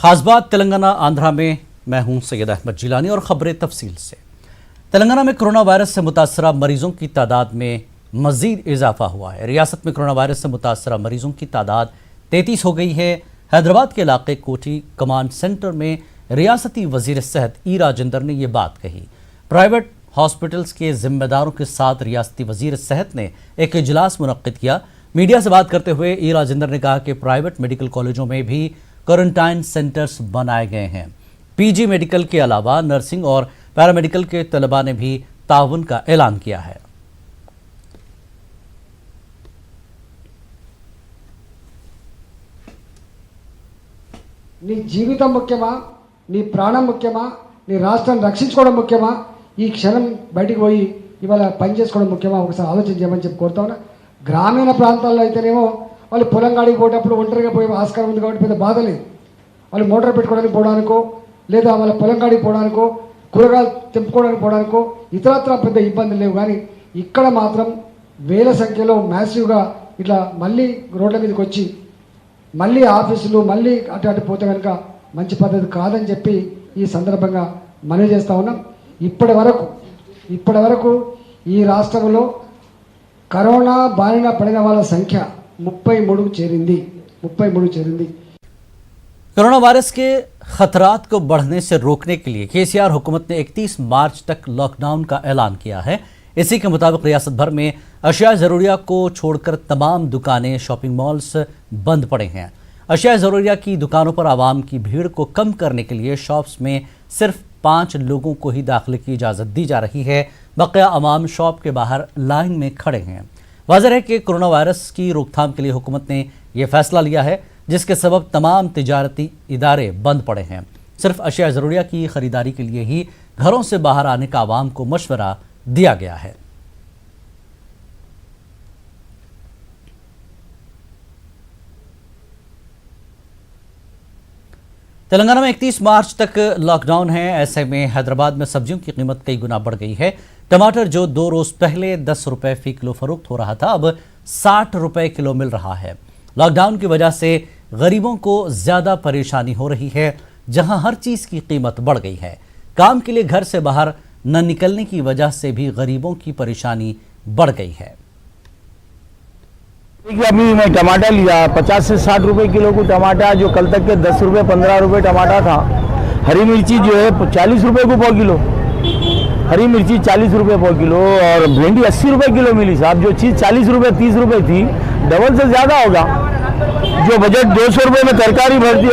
खास बात तेलंगाना आंध्रा में। मैं हूं सैयद अहमद जिलानी और खबरें तफसील से। तेलंगाना में कोरोना वायरस से मुतासरा मरीजों की तादाद में मजीद इजाफा हुआ है। रियासत में कोरोना वायरस से मुतासरा मरीजों की तादाद 33 हो गई है। हैदराबाद के इलाके कोठी कमांड सेंटर में रियासती वजीर सेहत ई राजेंद्र ने यह बात कही। प्राइवेट हॉस्पिटल्स के जिम्मेदारों के साथ रियासती वजीर सेहत ने एक इजलास मुनक्किद किया। मीडिया से बात करते हुए ई राजेंद्र ने कहा कि प्राइवेट मेडिकल कॉलेजों में भी क्वारंटाइन सेंटर्स बनाए गए हैं। पीजी मेडिकल के अलावा नर्सिंग और पैरामेडिकल के तलबा ने भी ताउन का ऐलान किया है। నీ జీవితం ముఖ్యమా, నీ ప్రాణం ముఖ్యమా, నీ రాష్ట్రాన్ని రక్షించుకోవడం ముఖ్యమా, ఈ క్షణం బయటికి పోయి ఇవాళ పని చేసుకోవడం ముఖ్యమా, ఒకసారి ఆలోచన చేయమని చెప్పి కోరుతా ఉన్నా. గ్రామీణ ప్రాంతాల్లో అయితేనేమో వాళ్ళు పొలం గాడికి పోయేటప్పుడు ఒంటరిగా పోయే ఆస్కారం ఉంది కాబట్టి పెద్ద బాధ లేదు. వాళ్ళు మోటార్ పెట్టుకోవడానికి పోవడానికో లేదా వాళ్ళ పొలం గాడికి పోవడానికో కూరగాయలు తెంపుకోవడానికి పోవడానికో ఇతరత్ర పెద్ద ఇబ్బందులు లేవు. కానీ ఇక్కడ మాత్రం వేల సంఖ్యలో మ్యాసివ్గా ఇట్లా మళ్ళీ రోడ్ల మీదకి వచ్చి మళ్ళీ ఆఫీసులు మళ్ళీ అటు అటు పోతే కనుక మంచి పద్ధతి కాదని చెప్పి ఈ సందర్భంగా మనవి చేస్తూ ఉన్నాం. ఇప్పటి వరకు ఈ రాష్ట్రంలో కరోనా బారిన పడిన వాళ్ళ సంఖ్య 33 చేరింది. कोरोना वायरस के खतरात को बढ़ने से रोकने के लिए केसीआर हुकूमत ने 31 मार्च तक लॉकडाउन का ऐलान किया है। इसी के मुताबिक रियासत भर में अशिया ज़रूरिया को छोड़कर तमाम दुकानें, शॉपिंग मॉल्स बंद पड़े हैं। अशिया ज़रूरिया की दुकानों पर आवाम की भीड़ को कम करने के लिए शॉप्स में सिर्फ 5 लोगों को ही दाखिले की इजाज़त दी जा रही है। बकिया अवाम शॉप के बाहर लाइन में खड़े हैं। वाज़ेह है कि कोरोना वायरस की रोकथाम के लिए हुकूमत ने यह फैसला लिया है, जिसके सबब तमाम तिजारती इदारे बंद पड़े हैं। सिर्फ अशिया ज़रूरिया की ख़रीदारी के लिए ही घरों से बाहर आने का आवाम को मशवरा दिया गया है। तेलंगाना में 31 मार्च तक लॉकडाउन है। ऐसे में हैदराबाद में सब्जियों की कीमत कई गुना बढ़ गई है। टमाटर जो 2 रोज पहले 10 रुपए फी किलो फरोख्त हो रहा था, अब 60 रुपए किलो मिल रहा है। लॉकडाउन की वजह से गरीबों को ज्यादा परेशानी हो रही है, जहां हर चीज की कीमत बढ़ गई है। काम के लिए घर से बाहर न निकलने की वजह से भी गरीबों की परेशानी बढ़ गई है। अभी मैं टमाटर लिया 50 से 60 रुपए किलो को टमाटर, जो कल तक के 10 रुपए 15 रुपए टमाटर था। हरी मिर्ची जो है 40 रुपए को पाव किलो, हरी मिर्ची 40 रुपए पाव किलो, और भिंडी 80 रुपए किलो मिली साहब। जो चीज़ 40 रुपए 30 रुपए थी, डबल से ज़्यादा होगा। जो बजट 200 रुपए में तरकारी भरती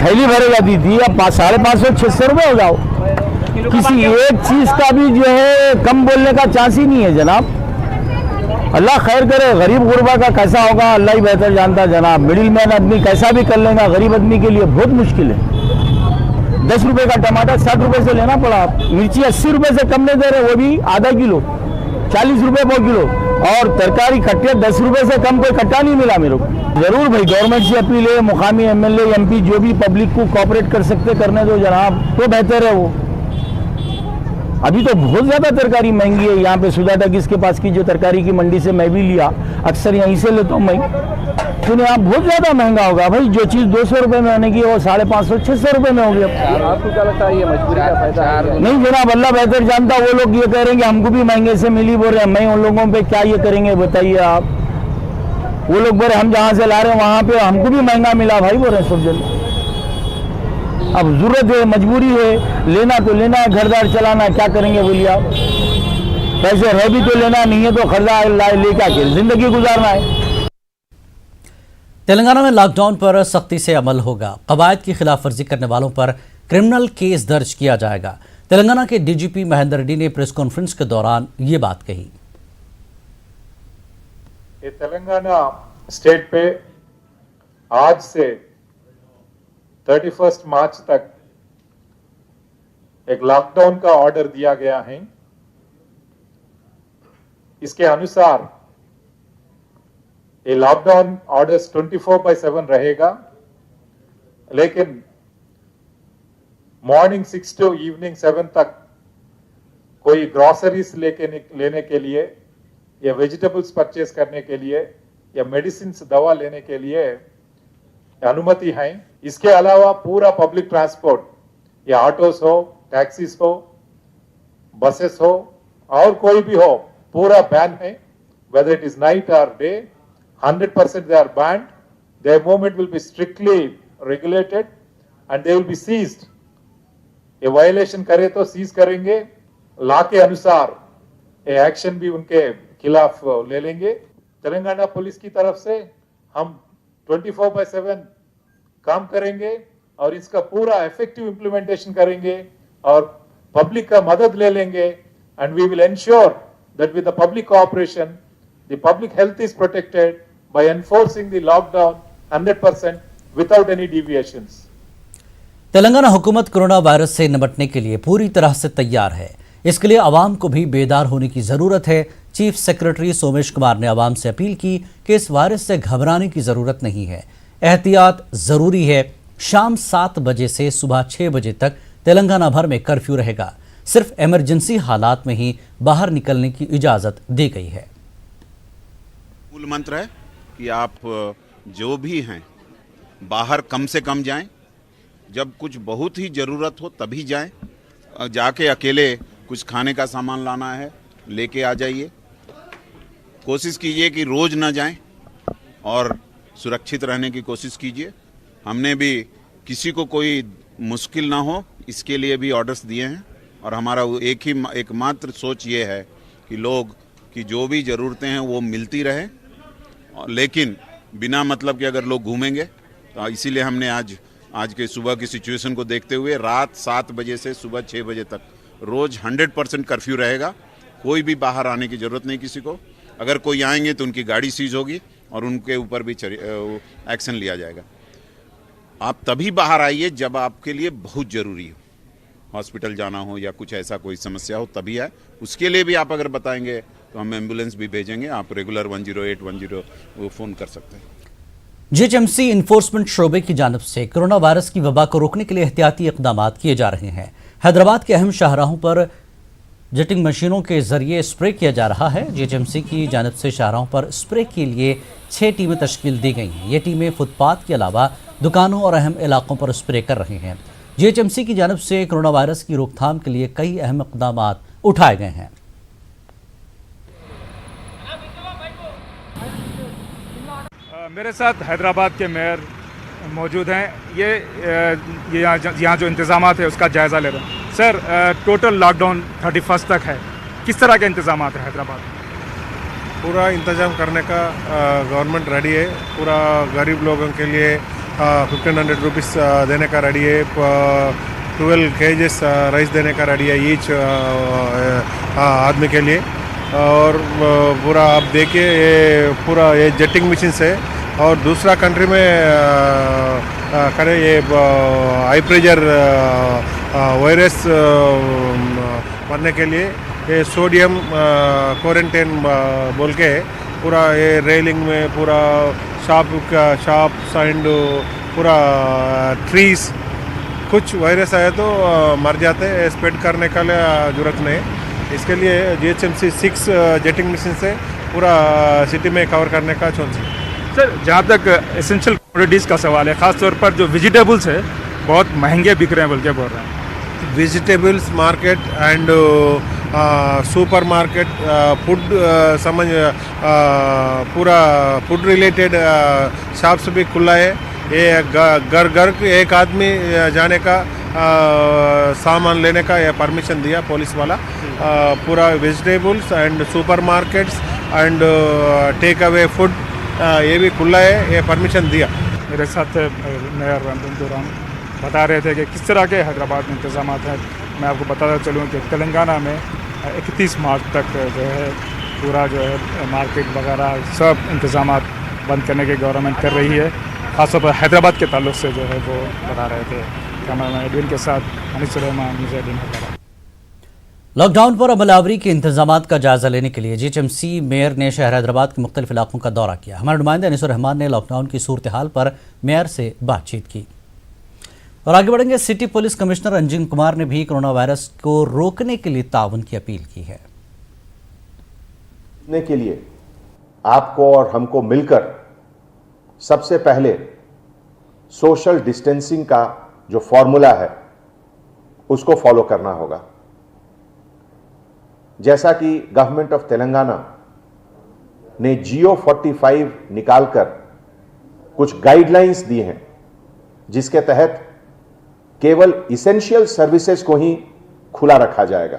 थैली भरे जाती थी, अब 550-600 रुपए हो जाओ। किसी एक चीज़ का भी जो है कम बोलने का चांस ही नहीं है जनाब। अल्लाह खैर करे। गरीब गुरबा का कैसा होगा अल्लाह ही बेहतर जानता जनाब। मिडिल मैन आदमी कैसा भी कर लेगा, गरीब आदमी के लिए बहुत मुश्किल है। 10 रुपए का टमाटर 60 रुपए से लेना पड़ा। मिर्ची 80 रुपए से कम नहीं दे रहे, वो भी आधा किलो 40 रुपए पाव किलो, और तरकारी कट्टे 10 रुपए से कम कोई कट्टा नहीं मिला मेरे को। जरूर भाई गवर्नमेंट से अपील है, मुकामी एमएलए एमपी जो भी पब्लिक को कोऑपरेट कर सकते करने दो जनाब, तो बेहतर है। वो अभी तो बहुत ज़्यादा तरकारी महंगी है। यहाँ पे सुधा टकीस के पास की जो तरकारी की मंडी से मैं भी लिया, अक्सर यहीं से लेता हूँ मैं, तो यहाँ बहुत ज़्यादा महंगा होगा भाई। जो चीज़ 200 रुपए में होने की वो 550-600 रुपए में होगी। आपको क्या लगता है ये मजबूरी का फायदा? नहीं जनाब, अल्लाह बेहतर जानता। वो लोग ये कह रहे हैं कि हमको भी महंगे से मिली बोल रहे हैं, मैं उन लोगों पे क्या ये करेंगे बताइए आप। वो लोग बोल रहे हम जहाँ से ला रहे हैं वहाँ पे हमको भी महंगा मिला भाई बोल रहे हैं सब जन। अब जरूरत है, मजबूरी है, लेना तो लेना है, घरदार चलाना है, क्या करेंगे बोलिए आप। पैसे है भी तो लेना, नहीं है तो खरीदार लेकर के जिंदगी गुजारना है। तेलंगाना में लॉकडाउन पर सख्ती से अमल होगा। कवायद की खिलाफ वर्जी करने वालों पर क्रिमिनल केस दर्ज किया जाएगा। तेलंगाना के डीजीपी महेंद्र रेड्डी ने प्रेस कॉन्फ्रेंस के दौरान ये बात कही। ये तेलंगाना स्टेट पे आज से 31 मार्च तक एक लॉकडाउन का ऑर्डर दिया गया है। इसके अनुसार ये लॉकडाउन ऑर्डर्स 24/7 रहेगा, लेकिन मॉर्निंग 6 to इवनिंग 7 तक कोई ग्रोसरीज लेने के लिए या वेजिटेबल्स परचेज करने के लिए या मेडिसिन दवा लेने के लिए अनुमति है। इसके अलावा पूरा पब्लिक ट्रांसपोर्ट, या ऑटोस हो, टैक्सीज हो, बसेस हो और कोई भी हो, पूरा बैन है. Whether it is night or day, 100% they are banned. Their movement will be strictly regulated and they will be seized. ये वायलेशन करे तो सीज करेंगे, लॉ के अनुसार ये एक्शन भी उनके खिलाफ ले लेंगे. तेलंगाना पुलिस की तरफ से हम 24/7 काम करेंगे और इसका पूरा इफेक्टिव इंप्लीमेंटेशन करेंगे और पब्लिक का मदद ले लेंगे. And we will ensure that with the public cooperation the public health is protected by enforcing the lockdown 100% without any deviations. Telangana हुकूमत कोरोना वायरस से निपटने के लिए पूरी तरह से तैयार है. इसके लिए आवाम को भी बेदार होने की जरूरत है. चीफ सेक्रेटरी सोमेश कुमार ने आवाम से अपील की कि इस वायरस से घबराने की जरूरत नहीं है, एहतियात जरूरी है. शाम 7 बजे से सुबह 6 बजे तक तेलंगाना भर में कर्फ्यू रहेगा. सिर्फ इमरजेंसी हालात में ही बाहर निकलने की इजाजत दी गई है. मूल मंत्र है कि आप जो भी हैं बाहर कम से कम जाएं. जब कुछ बहुत ही ज़रूरत हो तभी जाएं. जाके अकेले कुछ खाने का सामान लाना है लेके आ जाइए. कोशिश कीजिए कि रोज़ ना जाएं और सुरक्षित रहने की कोशिश कीजिए. हमने भी किसी को कोई मुश्किल ना हो इसके लिए भी ऑर्डर्स दिए हैं और हमारा एकमात्र सोच ये है कि लोग की जो भी ज़रूरतें हैं वो मिलती रहे, लेकिन बिना मतलब के अगर लोग घूमेंगे तो इसीलिए हमने आज के सुबह की सिचुएशन को देखते हुए रात 7 बजे से सुबह 6 बजे तक रोज़ 100% कर्फ्यू रहेगा. कोई भी बाहर आने की ज़रूरत नहीं किसी को. अगर कोई आएंगे तो उनकी गाड़ी सीज होगी और उनके ऊपर भी एक्शन लिया जाएगा. आप तभी बाहर आइए जब आपके लिए बहुत ज़रूरी हो, हॉस्पिटल जाना हो या कुछ ऐसा कोई समस्या हो तभी आए. उसके लिए भी आप अगर बताएंगे तो हम एम्बुलेंस भी भेजेंगे. आप रेगुलर 10810 वो फ़ोन कर सकते हैं. जीएचएमसी इन्फोर्समेंट शोबे की जानिब से कोरोना वायरस की वबा को रोकने के लिए एहतियाती इकदाम किए जा रहे हैं. हैदराबाद के अहम शाहराहों पर जेटिंग मशीनों के जरिए स्प्रे किया जा रहा है. जीएचएमसी की जानिब से शाहराहों पर स्प्रे के लिए 6 टीमें तश्कील दी गई हैं. ये टीमें फुटपाथ के अलावा दुकानों और अहम इलाकों पर स्प्रे कर रहे हैं. जीएचएमसी की जानिब से कोरोना वायरस की रोकथाम के लिए कई अहम इकदाम उठाए गए हैं. मेरे साथ हैदराबाद के मेयर मौजूद हैं. ये यहाँ जो इंतज़ाम है उसका जायज़ा ले रहे हैं. सर, टोटल लॉकडाउन 31 तक है. किस तरह के इंतज़ाम है हैदराबाद? पूरा इंतज़ाम करने का गवर्नमेंट रेडी है. पूरा गरीब लोगों के लिए 1500 रुपीज़ देने का रेडी है. 12 kgs राइस देने का रेडी है ईच आदमी के लिए. और पूरा आप देखिए ये पूरा ये जेटिंग मशीन है. और दूसरा कंट्री में करे ये हाई प्रेशर वायरस मरने के लिए ये सोडियम क्वारंटाइन बोल के पूरा ये रेलिंग में पूरा शॉप्स एंड पूरा ट्रीज कुछ वायरस आया तो मर जाते हैं. स्प्रेड करने का जरूरत नहीं. इसके लिए जीएचएमसी 6 जेटिंग मशीन से पूरा सिटी में कवर करने का सोच है. सर, जहाँ तक एसेंशियल कमोडिटीज़ का सवाल है, ख़ास तौर पर जो वेजिटेबल्स है बहुत महंगे बिक रहे हैं बोल के बोल रहे हैं. Vegetables market and super market food समझ पूरा फूड रिलेटेड शॉप्स भी खुला है. ये घर एक आदमी जाने का सामान लेने का ये परमिशन दिया पुलिस वाला. पूरा vegetables and supermarkets and take away food ये भी खुला है. ये परमिशन दिया. मेरे साथ मेयर राम बता रहे थे कि किस तरह के हैदराबाद में इंतजाम हैं. मैं आपको बताता चलूँ कि तेलंगाना में 31 मार्च तक जो है पूरा जो है मार्केट वगैरह सब इंतजाम बंद करने की गवर्नमेंट कर रही है. खासतौर पर हैदराबाद के ताल्लुक से जो है वो बता रहे थे. कैमरामैन एडविन के साथ अनिस रहमान, न्यूज़ 18 हैदराबाद. लॉकडाउन पर अमलावरी के इंतजामात का जायजा लेने के लिए जीएचएमसी मेयर ने शहर हैदराबाद के मुख्तलिफ इलाकों का दौरा किया. हमारे नुमाइंदे अनिस रहमान ने लॉकडाउन की सूरत हाल पर मेयर से बातचीत की. और आगे बढ़ेंगे. सिटी पुलिस कमिश्नर अंजन कुमार ने भी कोरोना वायरस को रोकने के लिए ताउन की अपील की है. के लिए आपको और हमको मिलकर सबसे पहले सोशल डिस्टेंसिंग का जो फॉर्मूला है उसको फॉलो करना होगा। जैसा कि गवर्नमेंट ऑफ तेलंगाना ने जियो 45 निकालकर कुछ गाइडलाइंस दी हैं, जिसके तहत केवल इसेंशियल सर्विसेज को ही खुला रखा जाएगा।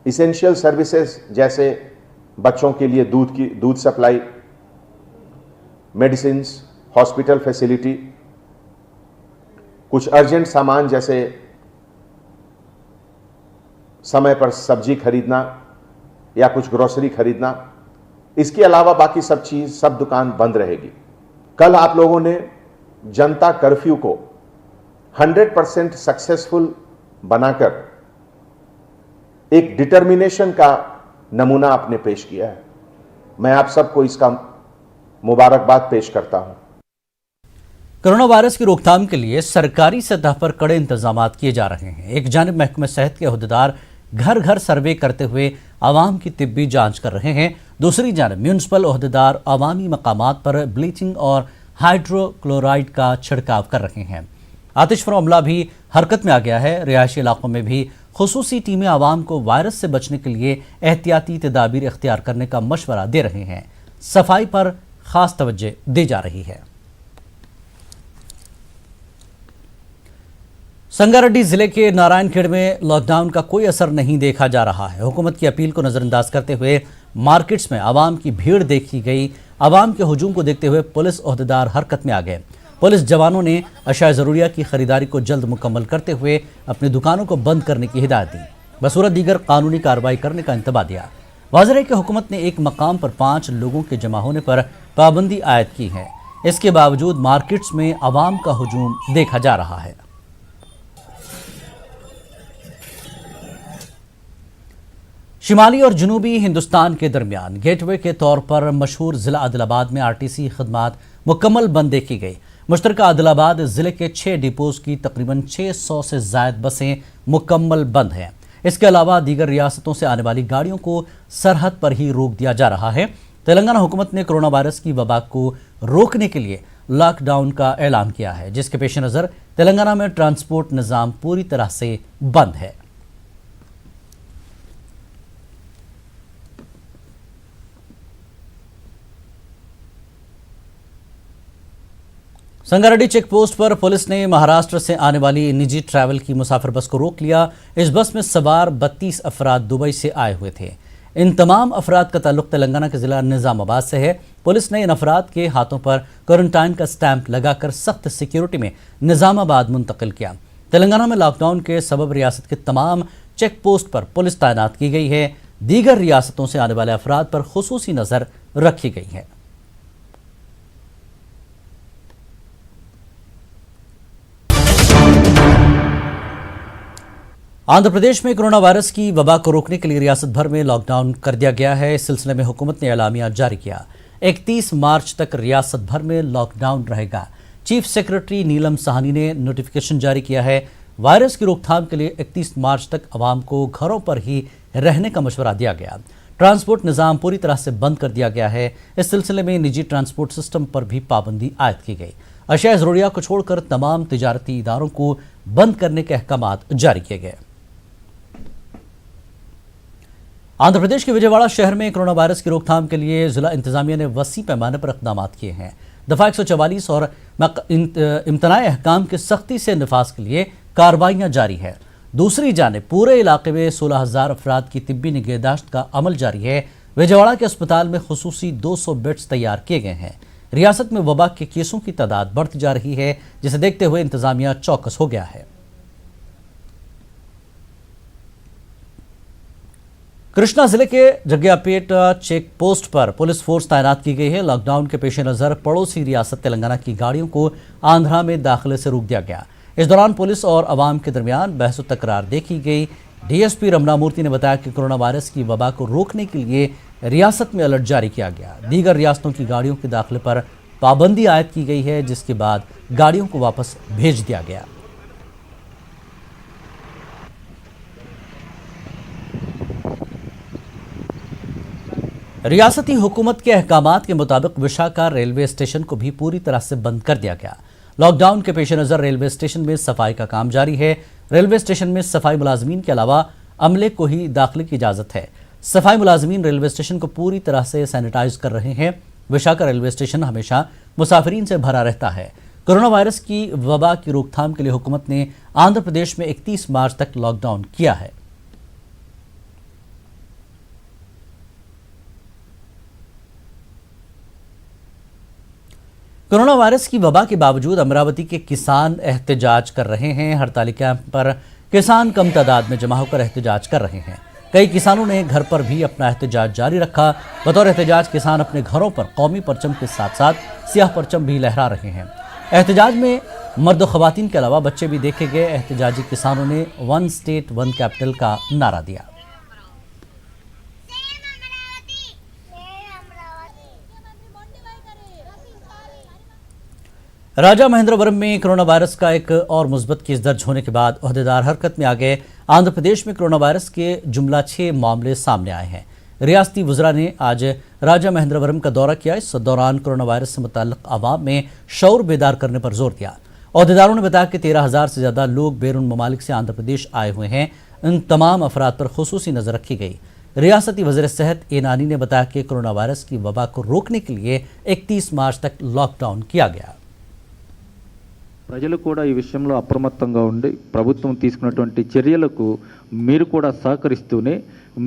इसेंशियल सर्विसेज जैसे बच्चों के लिए दूध सप्लाई, मेडिसिन, हॉस्पिटल फैसिलिटी, कुछ अर्जेंट सामान जैसे समय पर सब्जी खरीदना या कुछ ग्रोसरी खरीदना। इसके अलावा बाकी सब दुकान बंद रहेगी। कल आप लोगों ने जनता कर्फ्यू को 100% सक्सेसफुल बनाकर एक डिटर्मिनेशन का नमूना आपने पेश किया है। मैं आप सबको इसका मुबारकबाद पेश करता हूं। कोरोना वायरस की रोकथाम के लिए सरकारी सतह पर कड़े इंतजाम किए जा रहे हैं। एक जानिब महकमे सेहत के अहदेदार घर घर सर्वे करते हुए आवाम की तिब्बी जांच कर रहे हैं, दूसरी जानिब म्यूनिसिपल अहदेदार अवामी मकामात पर ब्लीचिंग और हाइड्रोक्लोराइड का छिड़काव कर रहे हैं। आतिशफर अमला भी हरकत में आ गया है। रिहायशी इलाकों में भी खुसूसी टीमें आवाम को वायरस से बचने के लिए एहतियाती तदाबीर इख्तियार करने का मशवरा दे रहे हैं। सफाई पर खास तवज्जो दी जा रही है। संगारेड्डी जिले के नारायणखेड़ में लॉकडाउन का कोई असर नहीं देखा जा रहा है। हुकूमत की अपील को नजरअंदाज करते हुए मार्केट्स में आवाम की भीड़ देखी गई। आवाम के हुजूम को देखते हुए पुलिस ओहदेदार हरकत में आ गए। पुलिस जवानों ने अशाए ज़रूरिया की खरीदारी को जल्द मुकम्मल करते हुए अपनी दुकानों को बंद करने की हिदायत दी, बसूरत दीगर कानूनी कार्रवाई करने का इंतबाह दिया। वाज़ेह है कि हुकूमत ने एक मकाम पर 5 लोगों के जमा होने पर पाबंदी आयद की है। इसके बावजूद मार्केट्स में आवाम का हुजूम देखा जा रहा है। शिमाली और जनूबी हिंदुस्तान के दरमियान गेटवे के तौर पर मशहूर जिला आदिलाबाद में आरटीसी खदमात मुकम्मल बंद देखी गई। मुश्तरका आदिलाबाद जिले के 6 डिपोज की तकरीबन 600 से ज़ायद बसें मुकम्मल बंद हैं। इसके अलावा दीगर रियासतों से आने वाली गाड़ियों को सरहद पर ही रोक दिया जा रहा है। तेलंगाना हुकूमत ने कोरोना वायरस की वबा को रोकने के लिए लॉकडाउन का ऐलान किया है, जिसके पेश नज़र तेलंगाना में ट्रांसपोर्ट निज़ाम पूरी तरह से बंद है। संगारेड्डी चेक पोस्ट पर पुलिस ने महाराष्ट्र से आने वाली निजी ट्रैवल की मुसाफिर बस को रोक लिया। इस बस में सवार 32 अफराद दुबई से आए हुए थे। इन तमाम अफराद का ताल्लुक तेलंगाना के जिला निजामाबाद से है। पुलिस ने इन अफराद के हाथों पर क्वारंटाइन का स्टैंप लगाकर सख्त सिक्योरिटी में निजामाबाद मुंतकिल किया। तेलंगाना में लॉकडाउन के सबब रियासत के तमाम चेक पोस्ट पर पुलिस तैनात की गई है। दीगर रियासतों से आने वाले अफराद पर खुसूसी नज़र रखी गई है। आंध्र प्रदेश में कोरोना वायरस की वबा को रोकने के लिए रियासत भर में लॉकडाउन कर दिया गया है। इस सिलसिले में हुकूमत ने एलामिया जारी किया। 31 मार्च तक रियासत भर में लॉकडाउन रहेगा। चीफ सेक्रेटरी नीलम साहनी ने नोटिफिकेशन जारी किया है। वायरस की रोकथाम के लिए 31 मार्च तक आवाम को घरों पर ही रहने का मशवरा दिया गया। ट्रांसपोर्ट निज़ाम पूरी तरह से बंद कर दिया गया है। इस सिलसिले में निजी ट्रांसपोर्ट सिस्टम पर भी पाबंदी आयद की गई। अशिया ज़रूरिया को छोड़कर तमाम तिजारती इदारों को बंद करने के अहकामात जारी किए गए। आंध्र प्रदेश के विजयवाड़ा शहर में कोरोना वायरस की रोकथाम के लिए जिला इंतजामिया ने वसी पैमाने पर इक़दाम किए हैं। दफ़ा 144 और इम्तनाए अहकाम के सख्ती से नफाज के लिए कार्रवाइयाँ जारी है। दूसरी जानिब पूरे इलाके में 16,000 अफराद की तिब्बी निगहदाश्त का अमल जारी है। विजयवाड़ा के अस्पताल में खुसूसी 200 बेड्स तैयार किए गए हैं। रियासत में वबा के केसों की तादाद बढ़ती जा रही है, जिसे देखते हुए इंतजामिया चौकस हो गया है। कृष्णा जिले के जग्गियापेट चेक पोस्ट पर पुलिस फोर्स तैनात की गई है। लॉकडाउन के पेश नज़र पड़ोसी रियासत तेलंगाना की गाड़ियों को आंध्रा में दाखिले से रोक दिया गया। इस दौरान पुलिस और अवाम के दरमियान बहस व तकरार देखी गई। डीएसपी रमना मूर्ति ने बताया कि कोरोना वायरस की वबा को रोकने के लिए रियासत में अलर्ट जारी किया गया। दीगर रियासतों की गाड़ियों के दाखिले पर पाबंदी आयद की गई है, जिसके बाद गाड़ियों को वापस भेज दिया गया। रियासती हुकूमत के अहकामात के मुताबिक विशाखा रेलवे स्टेशन को भी पूरी तरह से बंद कर दिया गया। लॉकडाउन के पेश नज़र रेलवे स्टेशन में सफाई का काम जारी है। रेलवे स्टेशन में सफाई मुलाजमीन के अलावा अमले को ही दाखिले की इजाज़त है। सफाई मुलाजमीन रेलवे स्टेशन को पूरी तरह से सैनिटाइज कर रहे हैं। विशाखा रेलवे स्टेशन हमेशा मुसाफिरीन से भरा रहता है। कोरोना वायरस की वबा की रोकथाम के लिए हुकूमत ने आंध्र प्रदेश में 31 मार्च तक लॉकडाउन किया है। कोरोना वायरस की वबा के बावजूद अमरावती के किसान एहतजाज कर रहे हैं। हड़ताली कैंप पर किसान कम तादाद में जमा होकर एहतजाज कर रहे हैं। कई किसानों ने घर पर भी अपना एहतजाज जारी रखा। बतौर एहतजाज किसान अपने घरों पर कौमी परचम के साथ साथ सियाह परचम भी लहरा रहे हैं। एहतजाज में मर्द ख़वातीन के अलावा बच्चे भी देखे गए। एहतजाजी किसानों ने 1 स्टेट 1 कैपिटल का नारा दिया। राजा महेंद्रवरम में कोरोना वायरस का एक और मुस्बत केस दर्ज होने के बाद ओहदेदार हरकत में आ गए। आंध्र प्रदेश में कोरोना वायरस के जुमला 6 मामले सामने आए हैं। रियासती वज़रा ने आज राजा महेंद्रवरम का दौरा किया। इस दौरान कोरोना वायरस से मुताल्लिक़ आवाम में शऊर बेदार करने पर जोर दिया। ओहदेदारों ने बताया कि 13,000 से ज़्यादा लोग बैरून ममालिक से आंध्र प्रदेश आए हुए हैं। इन तमाम अफराद पर खुसूसी नज़र रखी गई। रियासती वज़ीर सेहत ए नानी ने बताया कि कोरोना वायरस की वबा को रोकने के लिए 31 मार्च तक लॉकडाउन किया गया। ప్రజలు కూడా ఈ విషయంలో అప్రమత్తంగా ఉండి ప్రభుత్వం తీసుకున్నటువంటి చర్యలకు మీరు కూడా సహకరిస్తూనే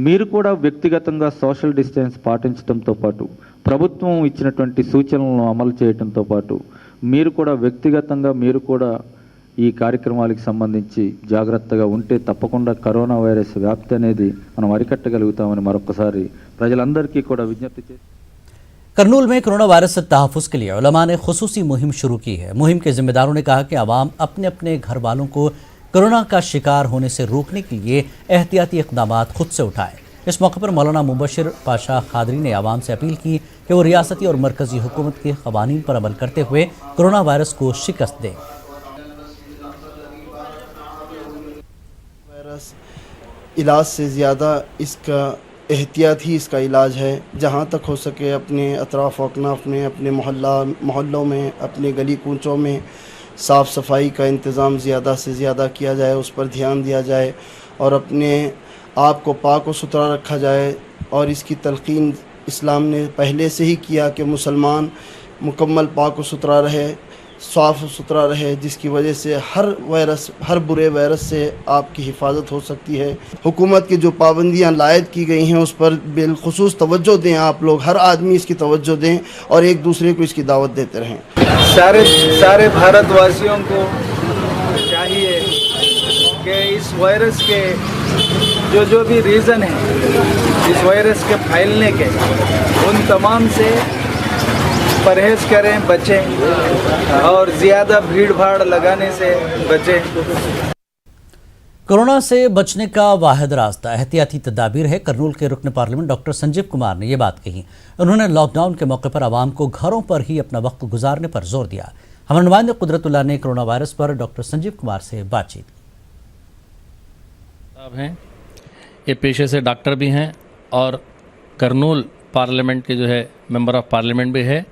మీరు కూడా వ్యక్తిగతంగా సోషల్ డిస్టెన్స్ పాటించడంతో పాటు ప్రభుత్వం ఇచ్చినటువంటి సూచనలను అమలు చేయడంతో పాటు మీరు కూడా వ్యక్తిగతంగా మీరు కూడా ఈ కార్యక్రమాలకు సంబంధించి జాగ్రత్తగా ఉంటే తప్పకుండా కరోనా వైరస్ వ్యాప్తి అనేది మనం అరికట్టగలుగుతామని మరొకసారి ప్రజలందరికీ కూడా విజ్ఞప్తి చేస్తాం। करनूल में कोरोना वायरस से तहफ़्फ़ुज़ के लिए उलमा ने खुसूसी मुहिम शुरू की है। मुहिम के जिम्मेदारों ने कहा कि आवाम अपने अपने घर वालों को कोरोना का शिकार होने से रोकने के लिए एहतियाती इक़दामात खुद से उठाए। इस मौके पर मौलाना मुबशिर पाशा खादरी ने आवाम से अपील की कि वो रियासती और मरकज़ी हुकूमत के क़वानीन पर अमल करते हुए कोरोना वायरस को शिकस्त दें। वायरस इलाज से ज़्यादा इसका एहतियात ही इसका इलाज है। जहाँ तक हो सके अपने अतराफ़ अकनाफ में, अपने मोहल्लों में, अपने गली कूचों में साफ़ सफाई का इंतज़ाम ज़्यादा से ज़्यादा किया जाए, उस पर ध्यान दिया जाए और अपने आप को पाक व सुथरा रखा जाए। और इसकी तलक़ीन इस्लाम ने पहले से ही किया कि मुसलमान मुकम्मल पाक व सुथरा रहे, साफ़ सुथरा रहे, जिसकी वजह से हर बुरे वायरस से आपकी हिफाजत हो सकती है। हुकूमत की जो पाबंदियां लायद की गई हैं उस पर बिलखुसूस तवज्जो दें आप लोग, हर आदमी इसकी तवज्जो दें और एक दूसरे को इसकी दावत देते रहें। सारे भारतवासियों को चाहिए कि इस वायरस के जो भी रीज़न है इस वायरस के फैलने के, उन तमाम से परहेज करें, बचें और ज़्यादा भीड़ भाड़ लगाने से बचें। कोरोना से बचने का वाहिद रास्ता एहतियाती तदाबीर है। करनूल के रुकन पार्लियामेंट डॉक्टर संजीव कुमार ने यह बात कही। उन्होंने लॉकडाउन के मौके पर आवाम को घरों पर ही अपना वक्त गुजारने पर जोर दिया। हमारे नुमाइंदे कुदरतुल्लाह ने कोरोना वायरस पर डॉक्टर संजीव कुमार से बातचीत हैं। ये पेशे से डॉक्टर भी हैं और करनूल पार्लियामेंट के जो है मेंबर ऑफ पार्लियामेंट भी है।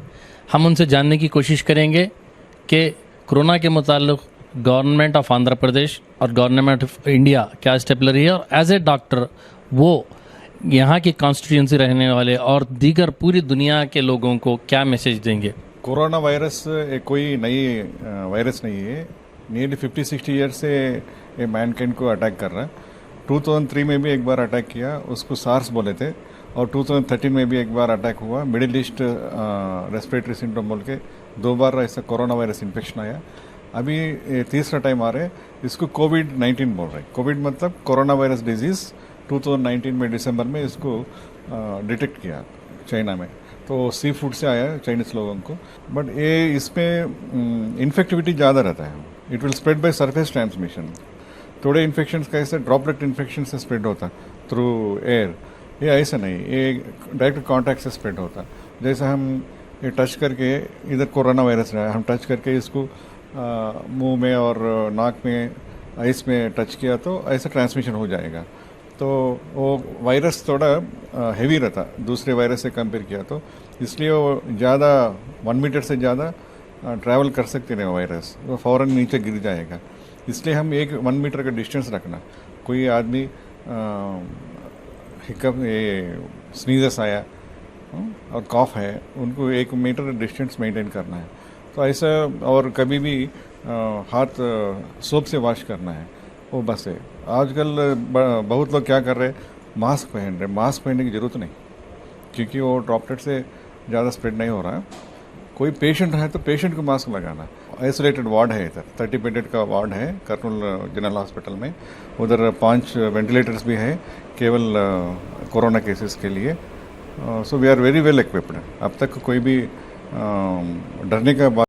हम उनसे जानने की कोशिश करेंगे कि कोरोना के मुताल्लिक़ गवर्नमेंट ऑफ आंध्र प्रदेश और गवर्नमेंट ऑफ इंडिया क्या स्टेप ले रही है और एज ए डॉक्टर वो यहाँ की कॉन्स्टिट्यूंसी रहने वाले और दीगर पूरी दुनिया के लोगों को क्या मैसेज देंगे। कोरोना वायरस कोई नई वायरस नहीं है। नियरली 50-60 ईयर्स से ये मैनकाइंड को अटैक कर रहा है। 2003 में भी एक बार अटैक किया, उसको सार्स बोले थे, और 2013 में भी एक बार अटैक हुआ। मिडिल ईस्ट रेस्पिरेटरी सिंड्रोम बोल के 2 बार ऐसा कोरोना वायरस इन्फेक्शन आया। अभी तीसरा टाइम आ रहा है, इसको कोविड-19 बोल रहे हैं। कोविड मतलब कोरोना वायरस डिजीज़। 2019 में दिसंबर में इसको डिटेक्ट किया चाइना में, तो सी फूड से आया चाइनीज़ लोगों को। बट ये इसमें इन्फेक्टिविटी ज़्यादा रहता है। It will spread by surface transmission. थोड़े इन्फेक्शन कैसे ड्रॉपलेट इन्फेक्शन से स्प्रेड होता थ्रू एयर, ये ऐसा नहीं, ये डायरेक्ट कांटेक्ट से स्प्रेड होता। जैसे हम ये टच करके, इधर कोरोना वायरस रहा है, हम टच करके इसको मुंह में और नाक में, आइस में टच किया तो ऐसा ट्रांसमिशन हो जाएगा। तो वो वायरस थोड़ा हेवी रहता दूसरे वायरस से कंपेयर किया तो, इसलिए वो ज़्यादा 1 मीटर से ज़्यादा ट्रैवल कर सकते नहीं वायरस, वो फ़ौरन नीचे गिर जाएगा। इसलिए हम 1 मीटर का डिस्टेंस रखना। कोई आदमी हिकअप ये स्नीजस आया और कॉफ है, उनको 1 मीटर डिस्टेंस मेंटेन करना है। तो ऐसा, और कभी भी हाथ सोप से वॉश करना है, वो बस है। आजकल बहुत लोग क्या कर रहे हैं, मास्क पहन रहे। मास्क पहनने की ज़रूरत नहीं, क्योंकि वो ड्रॉपलेट से ज़्यादा स्प्रेड नहीं हो रहा है। कोई पेशेंट है तो पेशेंट को मास्क लगाना। आइसोलेटेड वार्ड है, इधर 30 बेडेड का वार्ड है कर्नूल जनरल हॉस्पिटल में। उधर 5 वेंटिलेटर्स भी है केवल कोरोना केसेस के लिए। So we are very well equipped. अब तक कोई भी डरने का बात